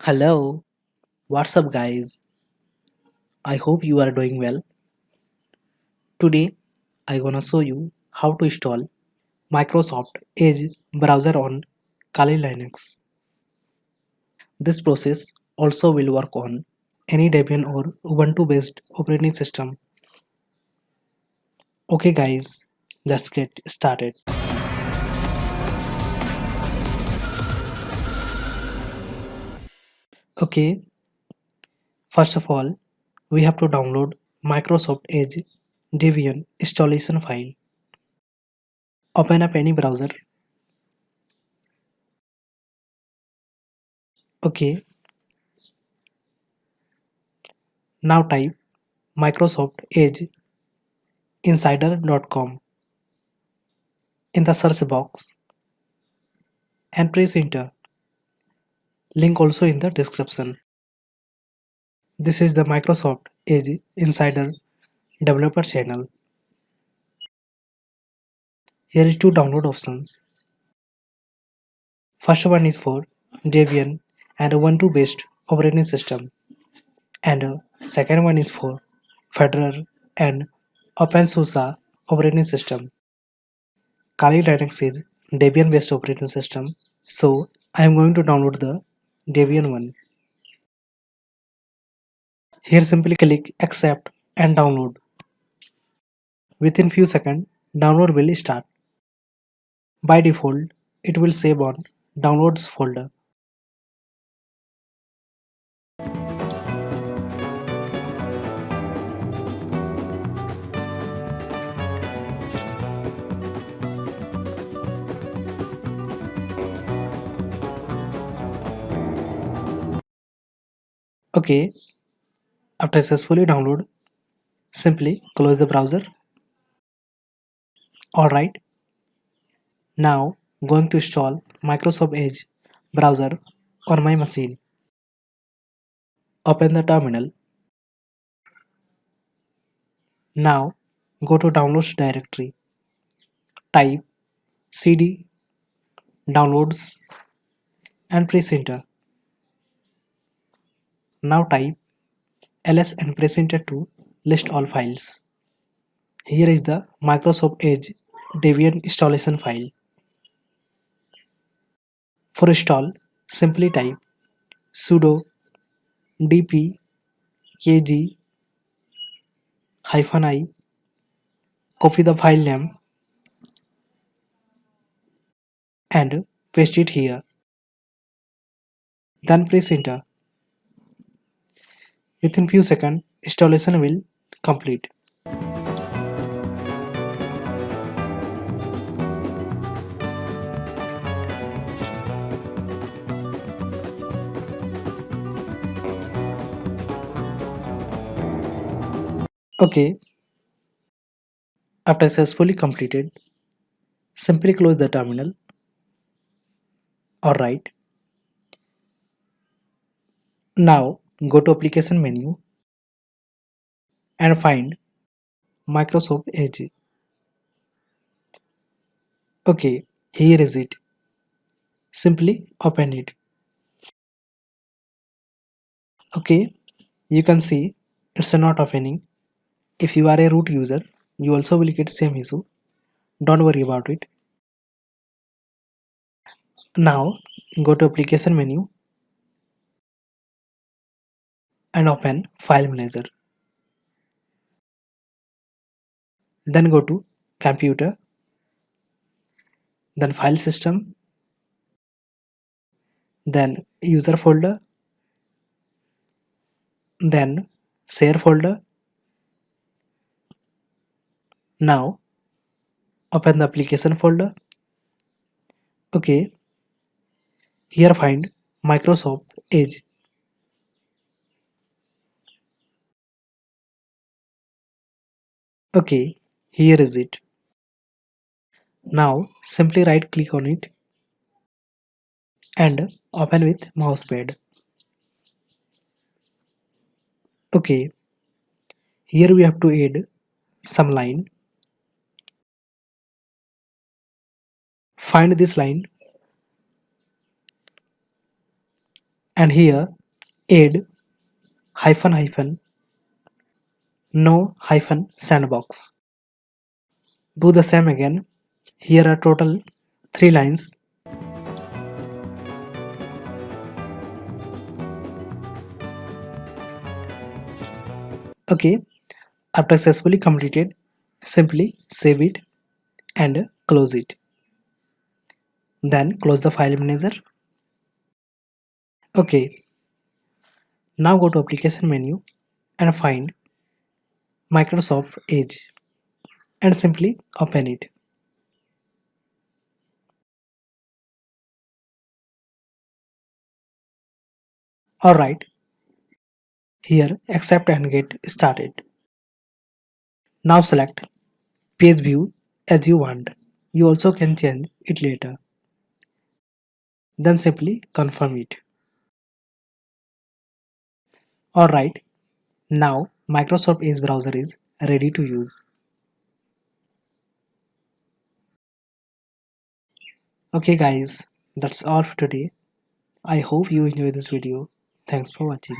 Hello, what's up, guys? I hope you are doing well. Today, I gonna show you how to install Microsoft Edge browser on Kali Linux. This process also will work on any Debian or Ubuntu based operating system. Okay, guys, let's get started. Okay, first of all, we have to download Microsoft Edge Debian installation file. Open up any browser. Okay, now type Microsoft Edge insider.com in the search box and press enter. Link also in the description. This is the Microsoft Edge Insider developer channel. Here is two download options. First one is for Debian and Ubuntu based operating system, and second one is for Fedora and OpenSUSE operating system. Kali Linux is Debian based operating system, so I am going to download the Debian one. Here simply click accept and download. Within few seconds, download will start. By default, it will save on downloads folder. Okay, after successfully download, simply close the browser. Alright, now going to install Microsoft Edge browser on my machine. Open the terminal. Now go to downloads directory. Type cd downloads and press enter. Now type ls and press enter to list all files. Here is the Microsoft Edge Debian installation file. For install, simply type sudo dpkg-i, copy the file name and paste it here. Then press enter. Within few seconds, installation will complete. Okay, after successfully completed, simply close the terminal. Alright, now go to application menu and find Microsoft Edge. Okay, here is it. Simply open it. Okay, you can see it's not opening. If you are a root user, you also will get same issue. Don't worry about it. Now go to application menu and open file manager. Then go to computer, then file system, then user folder, then share folder. Now open the application folder. Okay, here find Microsoft Edge. Okay, here is it. Now simply right click on it and open with mousepad. Okay, here we have to add some line. Find this line and here add hyphen hyphen no hyphen sandbox. Do the same again. Here are total 3 lines. Okay, after successfully completed, simply save it and close it. Then close the file manager. Okay, now go to application menu and find Microsoft Edge and simply open it. Alright, here accept and get started. Now select page view as you want. You also can change it later. Then simply confirm it. Alright, now Microsoft Edge browser is ready to use. Okay guys, that's all for today. I hope you enjoyed this video. Thanks for watching.